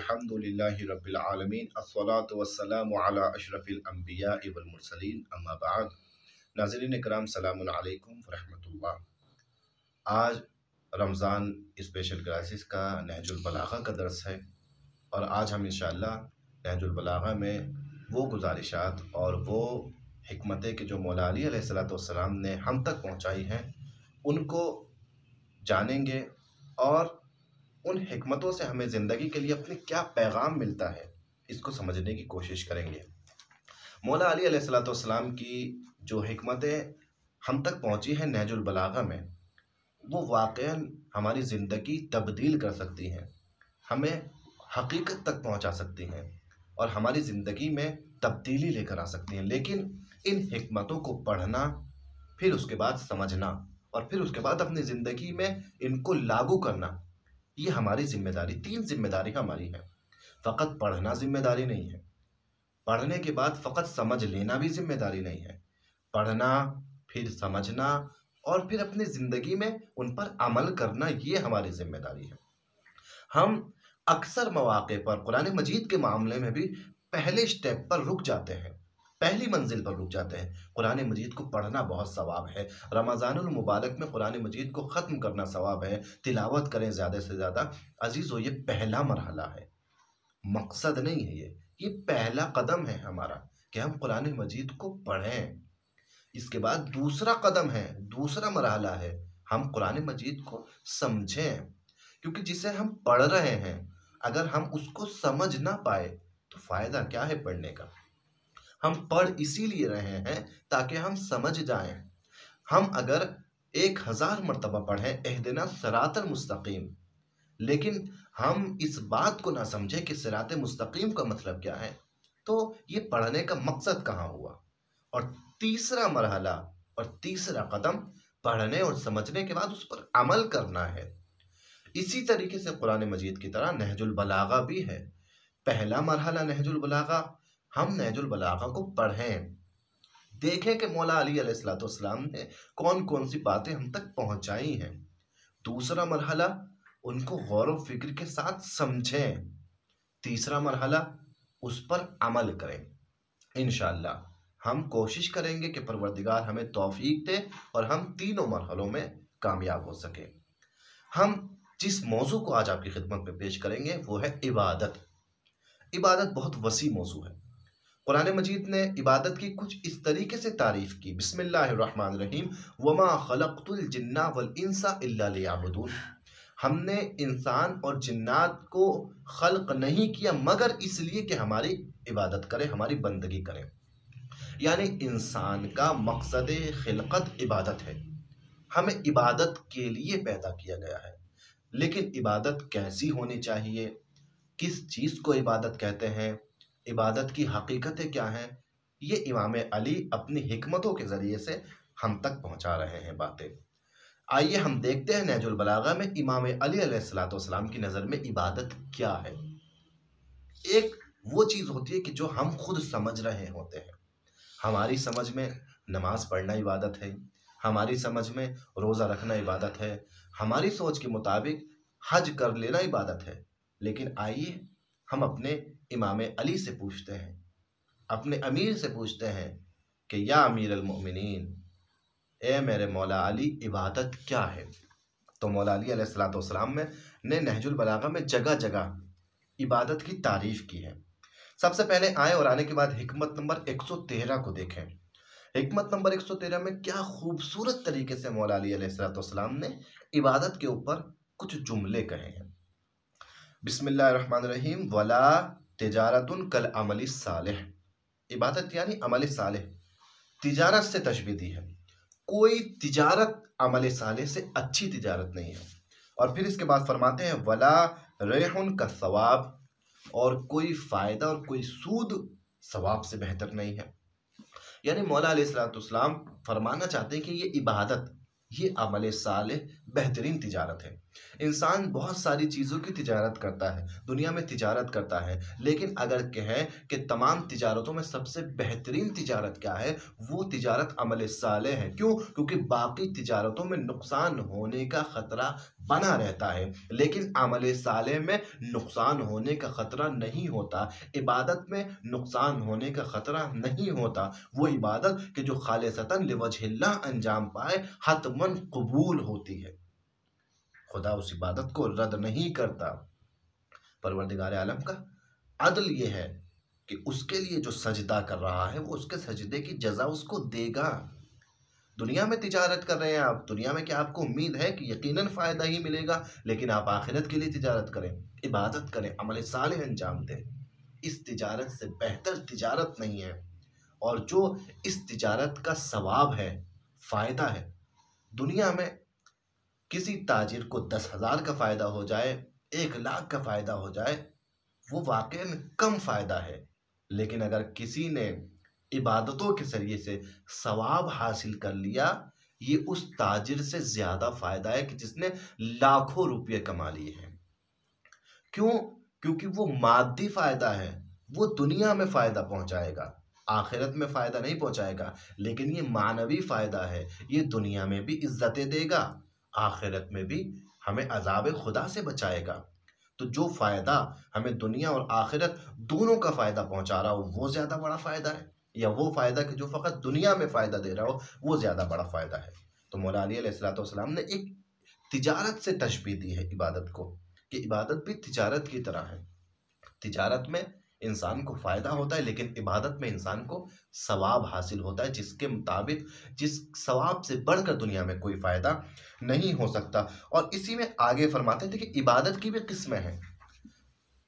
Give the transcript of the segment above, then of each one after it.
अल्हम्दुलिल्लाहि रब्बिल आलमीन अस्सलातु वस्सलामु अला अशरफिल अंबिया वल मुरसलीन अम्मा बाद। नाज़रीन इकराम सलामुन अलैकुम व रहमतुल्लाह। आज रमज़ान स्पेशल क्लासेस का नहजुल बलागा का दर्स है और आज हम इंशाअल्लाह नहजुल बलागा में वो गुजारिशात और वो हिकमतें कि जो मौला अली अलैहिस्सलाम ने हम तक पहुँचाई हैं उनको जानेंगे और उन हिकमतों से हमें ज़िंदगी के लिए अपने क्या पैगाम मिलता है इसको समझने की कोशिश करेंगे। मौला अली अलैहिस्सलाम की जो हिकमतें हम तक पहुँची हैं नहजुल बलागा में, वो वाक़ईन हमारी ज़िंदगी तब्दील कर सकती हैं, हमें हकीकत तक पहुँचा सकती हैं और हमारी ज़िंदगी में तब्दीली लेकर आ सकती हैं। लेकिन इन हिकमतों को पढ़ना, फिर उसके बाद समझना और फिर उसके बाद अपनी ज़िंदगी में इनको लागू करना, ये हमारी जिम्मेदारी, 3 जिम्मेदारी हमारी है। फ़कत पढ़ना जिम्मेदारी नहीं है, पढ़ने के बाद फ़कत समझ लेना भी जिम्मेदारी नहीं है। पढ़ना, फिर समझना और फिर अपनी ज़िंदगी में उन पर अमल करना, ये हमारी जिम्मेदारी है। हम अक्सर मौक़े पर कुरान मजीद के मामले में भी पहले स्टेप पर रुक जाते हैं, पहली मंजिल पर रुक जाते हैं। कुरान मजीद को पढ़ना बहुत सवाब है, रमज़ानुल मुबारक में कुरान मजीद को ख़त्म करना सवाब है, तिलावत करें ज़्यादा से ज़्यादा। अजीज़ो, ये पहला मरहला है, मकसद नहीं है। ये पहला कदम है हमारा कि हम कुरान मजीद को पढ़ें। इसके बाद दूसरा कदम है, दूसरा मरहला है, हम कुरान मजीद को समझें, क्योंकि जिसे हम पढ़ रहे हैं अगर हम उसको समझ ना पाए तो फ़ायदा क्या है पढ़ने का। हम पढ़ इसीलिए रहे हैं ताकि हम समझ जाएं। हम अगर 1000 मरतबा पढ़ें इहदिना सिरातल मुस्तकीम, लेकिन हम इस बात को ना समझें कि सिरात मुस्तकीम का मतलब क्या है, तो ये पढ़ने का मकसद कहाँ हुआ। और तीसरा मरहला और तीसरा कदम पढ़ने और समझने के बाद उस पर अमल करना है। इसी तरीके से कुरान मजीद की तरह नहजुल बलागा भी है। पहला मरहला नहजुल बलागा, हम नहजुल बलागा को पढ़ें, देखें कि मौला अली अलैहिस्सलाम ने कौन कौन सी बातें हम तक पहुंचाई हैं। दूसरा मरहला, उनको गौर व फिक्र के साथ समझें। तीसरा मरहला, उस पर अमल करें। इंशाअल्लाह हम कोशिश करेंगे कि परवरदिगार हमें तौफीक दे और हम तीनों मरहलों में कामयाब हो सके। हम जिस मौजू को आज आपकी खिदमत में पेश करेंगे वो है इबादत। इबादत बहुत वसी मौजू है। कुरान मजीद ने इबादत की कुछ इस तरीके से तारीफ़ की, बिस्मिल्लाहिर्रहमानिर्रहीम, वमा खलक़तुल जिन्ना वल इंसा इल्ला लियअबुदून। हमने इंसान और जिन्नात को खल्क नहीं किया मगर इसलिए कि हमारी इबादत करें, हमारी बंदगी करें। यानी इंसान का मकसद खिलकत इबादत है, हमें इबादत के लिए पैदा किया गया है। लेकिन इबादत कैसी होनी चाहिए, किस चीज़ को इबादत कहते हैं, इबादत की हकीकतें क्या हैं, ये इमाम अली अपनी हिकमतों के ज़रिए से हम तक पहुंचा रहे हैं बातें। आइए हम देखते हैं नहजुल बलागा में इमाम अली अलैहिस्सलाम की नज़र में इबादत क्या है। एक वो चीज़ होती है कि जो हम खुद समझ रहे होते हैं। हमारी समझ में नमाज पढ़ना इबादत है, हमारी समझ में रोज़ा रखना इबादत है, हमारी सोच के मुताबिक हज कर लेना इबादत है। लेकिन आइए हम अपने इमाम अली से पूछते हैं, अपने अमीर से पूछते हैं कि या अमीर अल-मोमिनीन, ए मेरे मौला अली, इबादत क्या है। तो मौला अली अलैहिस्सलाम ने नहजुल बलागा में जगह जगह इबादत की तारीफ़ की है। सबसे पहले आए और आने के बाद हिकमत नंबर 113 को देखें। हिकमत नंबर 113 में क्या खूबसूरत तरीके से मौला अली अलैहिस्सलाम ने इबादत के ऊपर कुछ जुमले कहे हैं। बिस्मिल्लाहिर्रहमानिर्रहीम, वला तिजारतुन कल अमली सालिह। इबादत यानी अमल सालिह, तिजारत से तशबीह दी है। कोई तिजारत अमल सालिह से अच्छी तिजारत नहीं है। और फिर इसके बाद फरमाते हैं वला रेहुन का सवाब, और कोई फ़ायदा और कोई सूद सवाब से बेहतर नहीं है। यानी मौला अलैहिस्सलाम फरमाना चाहते हैं कि ये इबादत, ये अमल सालिह बेहतरीन तिजारत है। इंसान बहुत सारी चीज़ों की तिजारत करता है, दुनिया में तिजारत करता है, लेकिन अगर कहें कि तमाम तिजारतों में सबसे बेहतरीन तिजारत क्या है, वो तिजारत अमल सालेह है। क्यों? क्योंकि बाकी तिजारतों में नुकसान होने का ख़तरा बना रहता है, लेकिन अमल सालेह में नुकसान होने का ख़तरा नहीं होता। इबादत में नुकसान होने का ख़तरा नहीं होता। वो इबादत कि जो खालिसतन लिवजहिल्लाह अंजाम पाए, हतमन कबूल होती है। खुदा उस इबादत को रद्द नहीं करता। परवरदिगार आलम का अदल ये है कि उसके लिए जो सजदा कर रहा है वो उसके सजदे की जजा उसको देगा। दुनिया में तिजारत कर रहे हैं आप, दुनिया में क्या आपको उम्मीद है कि यकीनन फ़ायदा ही मिलेगा, लेकिन आप आखिरत के लिए तिजारत करें, इबादत करें, अमल सालेह अंजाम दें। इस तिजारत से बेहतर तिजारत नहीं है। और जो इस तिजारत का सवाब है, फ़ायदा है, दुनिया में किसी ताजिर को 10,000 का फ़ायदा हो जाए, 1,00,000 का फ़ायदा हो जाए, वो वाकई में कम फ़ायदा है। लेकिन अगर किसी ने इबादतों के ज़रिए से सवाब हासिल कर लिया, ये उस ताजिर से ज़्यादा फ़ायदा है कि जिसने लाखों रुपये कमा लिए हैं। क्यों? क्योंकि वो मादी फ़ायदा है, वो दुनिया में फ़ायदा पहुंचाएगा, आखिरत में फ़ायदा नहीं पहुंचाएगा। लेकिन ये मानवी फ़ायदा है, ये दुनिया में भी इज्जतें देगा, आखिरत में भी हमें अज़ाब खुदा से बचाएगा। तो जो फ़ायदा हमें दुनिया और आखिरत दोनों का फ़ायदा पहुंचा रहा हो, वो ज़्यादा बड़ा फ़ायदा है, या वो फ़ायदा कि जो फ़कत दुनिया में फ़ायदा दे रहा हो, वो ज़्यादा बड़ा फ़ायदा है। तो मौला अली अलैहिस्सलाम ने एक तिजारत से तशबीह दी है इबादत को, कि इबादत भी तिजारत की तरह है। तिजारत में इंसान को फ़ायदा होता है, लेकिन इबादत में इंसान को सवाब हासिल होता है, जिसके मुताबिक जिस सवाब से बढ़कर दुनिया में कोई फ़ायदा नहीं हो सकता। और इसी में आगे फरमाते हैं, देखिए इबादत की भी किस्में हैं।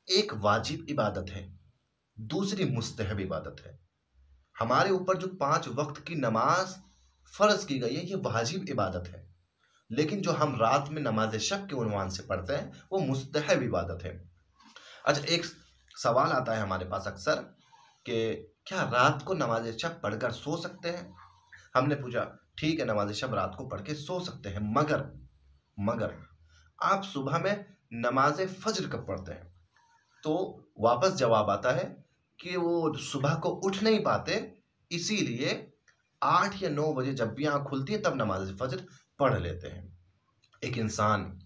एक वाजिब इबादत है, दूसरी मुस्तहब इबादत है। हमारे ऊपर जो 5 वक्त की नमाज फ़र्ज़ की गई है, ये वाजिब इबादत है। लेकिन जो हम रात में नमाज शब के उन्वान से पढ़ते हैं, वो मुस्तहब इबादत है। अच्छा, एक सवाल आता है हमारे पास अक्सर कि क्या रात को नमाज शब पढ़कर सो सकते हैं? हमने पूछा, ठीक है, नमाज शब रात को पढ़ के सो सकते हैं, मगर आप सुबह में नमाज फज्र कब पढ़ते हैं? तो वापस जवाब आता है कि वो सुबह को उठ नहीं पाते, इसीलिए 8 या 9 बजे जब भी आँख खुलती है तब नमाज फज्र पढ़ लेते हैं। एक इंसान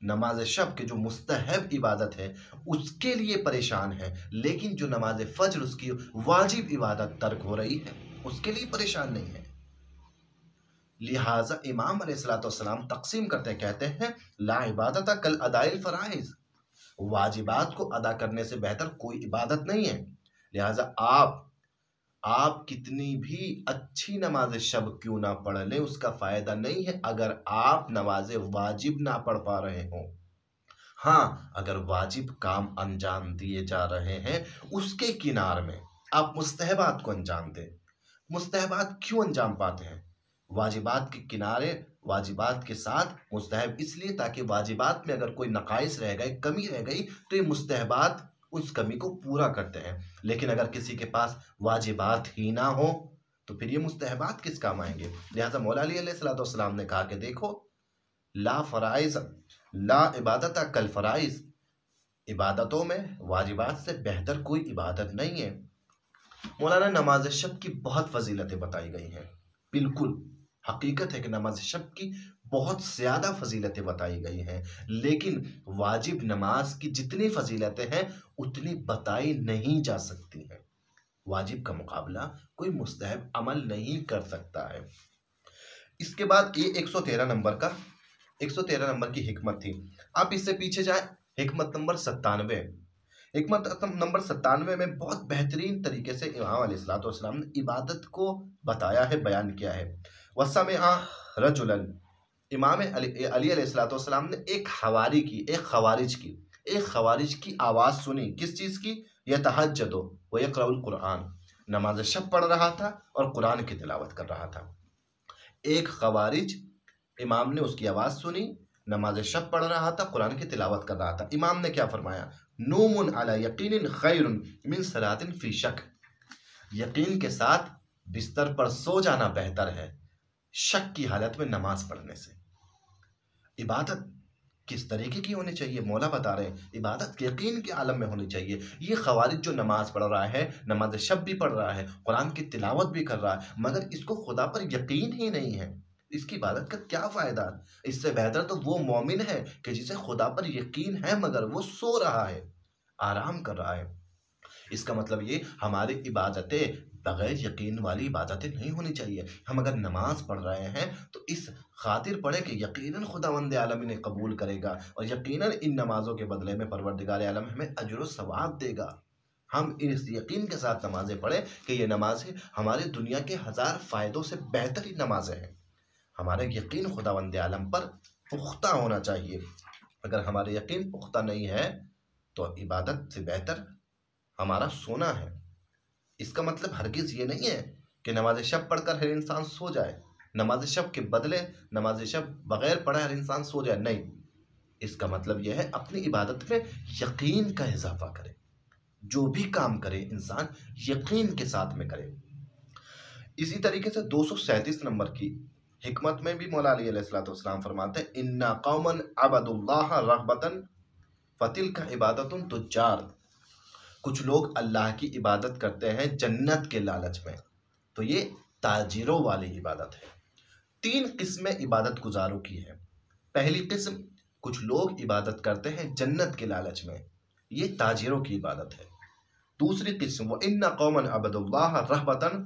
नमाज शब के जो मुस्तहब इबादत है उसके लिए परेशान है, लेकिन जो नमाज फज्र उसकी वाजिब इबादत तर्क हो रही है, उसके लिए परेशान नहीं है। लिहाजा इमाम अलैहिस्सलाम तकसीम करते हैं, कहते हैं ला इबादत कल अदाइल फराइज, वाजिबात को अदा करने से बेहतर कोई इबादत नहीं है। लिहाजा आप कितनी भी अच्छी नमाज शब क्यों ना पढ़ लें, उसका फ़ायदा नहीं है अगर आप नमाज वाजिब ना पढ़ पा रहे हों। हाँ, अगर वाजिब काम अंजाम दिए जा रहे हैं, उसके किनार में आप मुस्तहबात को अंजाम दें। मुस्तहबात क्यों अंजाम पाते हैं? वाजिबात के किनारे, वाजिबात के साथ मुस्तहब इसलिए ताकि वाजिबात में अगर कोई नक़ाइस रह गए, कमी रह गई, तो ये मुस्तहबात उस कमी को पूरा करते हैं। लेकिन अगर किसी के पास वाजिबात ही ना हो, तो फिर ये मुस्तहबात किस काम आएंगे? लिहाजा मौला अली अलैहिस्सलाम ने कहा कि देखो, ला फ़राइज़ ला इबादत कल फ़राइज़, इबादतों में वाजिबात से बेहतर कोई इबादत नहीं है। मौलाना नमाज शब की बहुत फजीलतें बताई गई हैं, बिल्कुल हकीकत है कि नमाज शब की बहुत ज़्यादा फजीलतें बताई गई हैं, लेकिन वाजिब नमाज की जितनी फजीलतें हैं उतनी बताई नहीं जा सकती हैं। वाजिब का मुकाबला कोई मुस्तहब अमल नहीं कर सकता है। इसके बाद ये 113 नंबर की हिकमत थी। आप इससे पीछे जाए, हिकमत नंबर 97। हिकमत नंबर 97 में बहुत बेहतरीन तरीके से इमाम अलैहिस्सलाम ने इबादत को बताया है, बयान किया है। वसमिअ रजुलन, इमाम अली अलैहिस्सलाम ने एक खवारिज की आवाज़ सुनी। किस चीज़ की? यतहज्जदु व यक़रउल कुरान, नमाज शब पढ़ रहा था और कुरान की तिलावत कर रहा था। एक खवारिज, इमाम ने उसकी आवाज़ सुनी, नमाज शब पढ़ रहा था, कुरान की तिलावत कर रहा था। इमाम ने क्या फरमाया? नूमुन अला यकीनिन खैरुन मिन सलातिन फी शक, यकीन के साथ बिस्तर पर सो जाना बेहतर है शक की हालत में नमाज पढ़ने से। इबादत किस तरीके की होनी चाहिए? मौला बता रहे हैं इबादत यकीन के आलम में होनी चाहिए। ये खवारिज जो नमाज पढ़ रहा है, नमाज शब भी पढ़ रहा है, कुरान की तिलावत भी कर रहा है, मगर इसको खुदा पर यकीन ही नहीं है, इसकी इबादत का क्या फ़ायदा? इससे बेहतर तो वो मोमिन है कि जिसे खुदा पर यकीन है मगर वो सो रहा है, आराम कर रहा है। इसका मतलब ये हमारी इबादतें बगैर यकीन वाली इबादतें नहीं होनी चाहिए। हम अगर नमाज पढ़ रहे हैं तो इस खातिर पढ़े कि यकीनन खुदावंद आलम इन्हें कबूल करेगा और यकीनन इन नमाज़ों के बदले में परवरदिगार आलम हमें अजर व सवाब देगा। हम इस यकीन के साथ नमाज़ें पढ़ें कि ये नमाज़ें हमारे दुनिया के हज़ार फ़ायदों से बेहतरीन नमाज़ें हैं। हमारा यकीन खुदावंद आलम पर पुख्ता होना चाहिए। अगर हमारा यकीन पुख्ता नहीं है तो इबादत से बेहतर हमारा सोना है। इसका मतलब हरगिज़ ये नहीं है कि नमाज शब पढ़कर हर इंसान सो जाए, नमाज शब के बदले नमाज शब बगैर पढ़े हर इंसान सो जाए, नहीं। इसका मतलब यह है अपनी इबादत में यकीन का इजाफा करे। जो भी काम करे इंसान यकीन के साथ में करे। इसी तरीके से 237 नंबर की हिकमत में भी मौला अली अलैहिस्सलाम फरमाते हैं इन्ना कौमन अबदुल्लाह रग़बतन फतिल्का इबादतुन तुज्जार। कुछ लोग अल्लाह की इबादत करते हैं जन्नत के लालच में, तो ये ताजिरों वाली इबादत है। 3 किस्में इबादत गुजारों की है। पहली किस्म, कुछ लोग इबादत करते हैं जन्नत के लालच में, ये ताजिरों की इबादत है। दूसरी किस्म वो इन्ना कौमन अबदुल्लाह रहबतन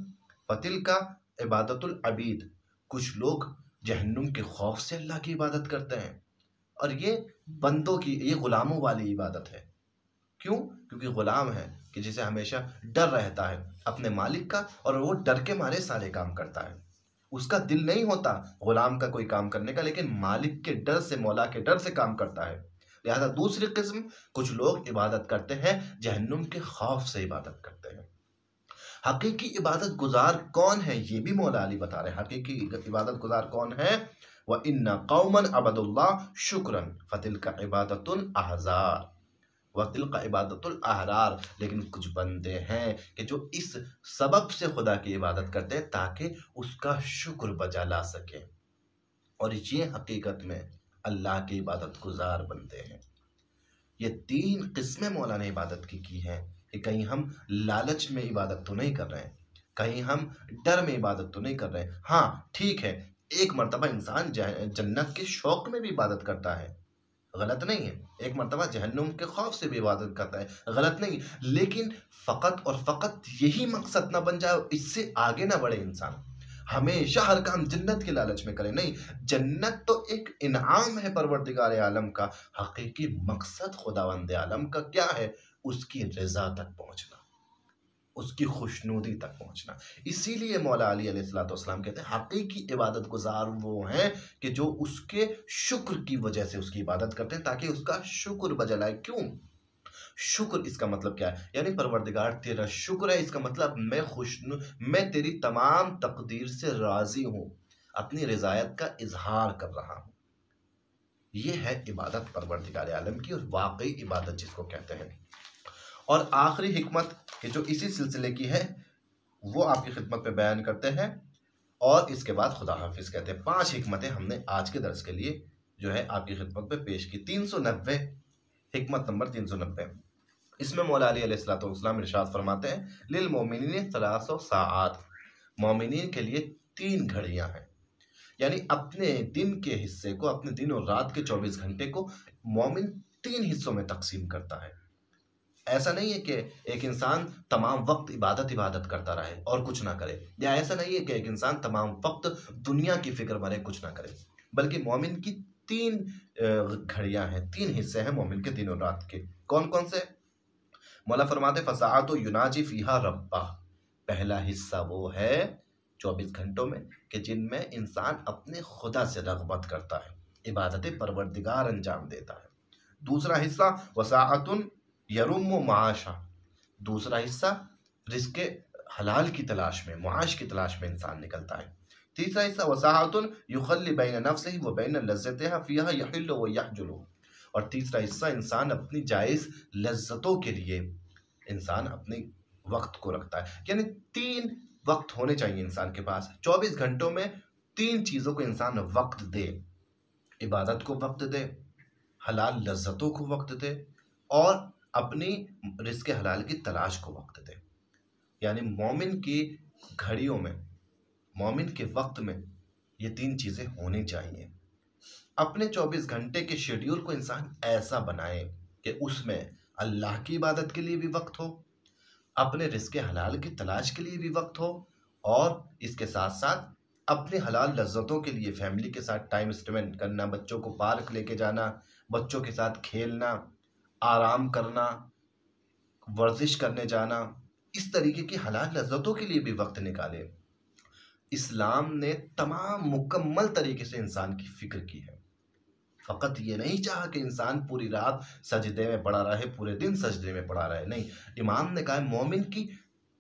फतिल्का इबादतुल अबीद। कुछ लोग जहन्नुम के खौफ से अल्लाह की इबादत करते हैं और ये बंदों की, ये गुलामों वाली इबादत है। क्यों? क्योंकि गुलाम है कि जिसे हमेशा डर रहता है अपने मालिक का और वो डर के मारे सारे काम करता है। उसका दिल नहीं होता गुलाम का कोई काम करने का, लेकिन मालिक के डर से, मौला के डर से काम करता है। लिहाजा दूसरी किस्म, कुछ लोग इबादत करते हैं जहन्नुम के खौफ से इबादत करते हैं। हकीकी इबादत गुजार कौन है ये भी मौला अली बता रहे हैं। हकीकी इबादत गुजार कौन है? व इन्ना कौमन अबदुल्लाह शुक्रन फतिल्का इबादतुल अहजार वतिल का इबादतुल अहरार। लेकिन कुछ बंदे हैं कि जो इस सबब से खुदा की इबादत करते हैं ताकि उसका शुक्र बजा ला सके, और ये हकीकत में अल्लाह की इबादत गुजार बनते हैं। ये 3 किस्में मौला ने इबादत की हैं कि कहीं हम लालच में इबादत तो नहीं कर रहे हैं, कहीं हम डर में इबादत तो नहीं कर रहे हैं। हाँ ठीक है, एक मर्तबा इंसान जन्नत के शौक में भी इबादत करता है, गलत नहीं है। एक मर्तबा जहन्नुम के खौफ से भी इबादत करता है, गलत नहीं। लेकिन फ़कत और फ़कत यही मकसद ना बन जाए, इससे आगे ना बढ़े इंसान, हमेशा हर काम जन्नत के लालच में करे, नहीं। जन्नत तो एक इनाम है परवरदिगार आलम का। हकीकी मकसद खुदावंद आलम का क्या है? उसकी रज़ा तक पहुँचना, उसकी खुशनुदी तक पहुँचना। इसीलिए मौला अली अलैहिस्सलाम कहते हैं हकीकी इबादत गुजार वो हैं कि जो उसके शुक्र की वजह से उसकी इबादत करते हैं ताकि उसका शुक्र बजा लाए। क्यों शुक्र? इसका मतलब क्या है? यानी परवरदिगार तेरा शुक्र है, इसका मतलब मैं तेरी तमाम तकदीर से राज़ी हूँ, अपनी रज़ायत का इजहार कर रहा हूँ। ये है इबादत परवरदिगार आलम की, और वाकई इबादत जिसको कहते हैं। और आखिरी हिकमत कि जो इसी सिलसिले की है वो आपकी खिदमत में बयान करते हैं, और इसके बाद खुदा हाफिज़ कहते हैं। 5 हिकमतें हमने आज के दर्स के लिए जो है आपकी खिदमत में पेश की। 390 हिकमत नंबर 390, इसमें मौला अली अलैहिस्सलाम इरशाद फरमाते हैं लिल मोमिनीन 300 साआत। मोमिनीन के लिए 3 घड़ियां हैं, यानी अपने दिन के हिस्से को, अपने दिन और रात के 24 घंटे को मोमिन 3 हिस्सों में तकसीम करता है। ऐसा नहीं है कि एक इंसान तमाम वक्त इबादत करता रहे और कुछ ना करे, या ऐसा नहीं है कि एक इंसान तमाम वक्त दुनिया की फिक्र मरे कुछ ना करे, बल्कि मोमिन की 3 घड़ियां हैं, 3 हिस्से हैं मोमिन के दिन और रात के। कौन कौन से? मौला फरमाते फसाअत युनाजी फीहा रब्बा। पहला हिस्सा वो है 24 घंटों में कि जिनमें इंसान अपने खुदा से रग़बत करता है, इबादत परवरदिगार अंजाम देता है। दूसरा हिस्सा वसाअतुन यरुम माशा। दूसरा हिस्सा रिज़्क़ हलाल की तलाश में, मुआश की तलाश में इंसान निकलता है। तीसरा हिस्सा वसाअतुन युखल्ली बैन नफ्सिही व बैन लज़्ज़तिहा फीहा यहिल्लु व यहजुलु। और तीसरा हिस्सा इंसान अपनी जायज़ लज्जतों के लिए इंसान अपने वक्त को रखता है। यानी 3 वक्त होने चाहिए इंसान के पास। 24 घंटों में 3 चीज़ों को इंसान वक्त दे। इबादत को वक्त दे, हलाल लज्जतों को वक्त दे और अपनी रिज़्क़ हलाल की तलाश को वक्त दे। यानी मोमिन की घड़ियों में, मोमिन के वक्त में ये 3 चीज़ें होनी चाहिए। अपने 24 घंटे के शेड्यूल को इंसान ऐसा बनाए कि उसमें अल्लाह की इबादत के लिए भी वक्त हो, अपने रिज़्क़ हलाल की तलाश के लिए भी वक्त हो और इसके साथ-साथ अपनी हलाल लज़्ज़तों के लिए फैमिली के साथ टाइम स्पेंड करना, बच्चों को पार्क लेके जाना, बच्चों के साथ खेलना, आराम करना, वर्जिश करने जाना, इस तरीके की हलाल लज़्ज़तों के लिए भी वक्त निकाले। इस्लाम ने तमाम मुकम्मल तरीके से इंसान की फ़िक्र की है। फ़कत ये नहीं चाहा कि इंसान पूरी रात सजदे में पड़ा रहे, पूरे दिन सजदे में पड़ा रहे, नहीं। इमाम ने कहा मोमिन की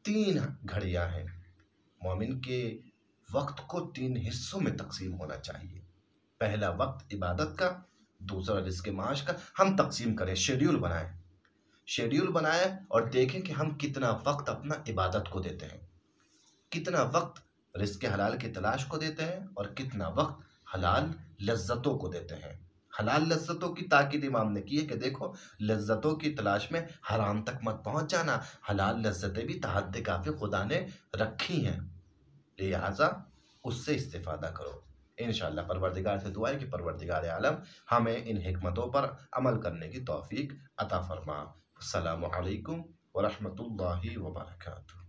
3 घड़ियाँ हैं। मोमिन के वक्त को 3 हिस्सों में तक़सीम होना चाहिए। पहला वक्त इबादत का, दूसरा रिज़्क़ माश का। हम तक़सीम करें, शेड्यूल बनाएँ और देखें कि हम कितना वक्त अपना इबादत को देते हैं, कितना वक्त रिज़्क़ हलाल की तलाश को देते हैं और कितना वक्त हलाल लज़्ज़तों को देते हैं। हलाल लज़्ज़तों की ताकीद इमाम ने की है कि देखो, लज़्ज़तों की तलाश में हराम तक मत पहुँच जाना, हलाल लज़्ज़तें भी तहद्दे काफ़ी खुदा ने रखी हैं, लिहाज़ा उससे इस्तिफ़ादा करो। इंशाअल्लाह परवरदिगार से दुआ है कि परवरदिगार आलम हमें इन हिकमतों पर अमल करने की तौफ़ीक अता फ़रमा। अस्सलामु अलैकुम व रहमतुल्लाहि व बरकातुहू।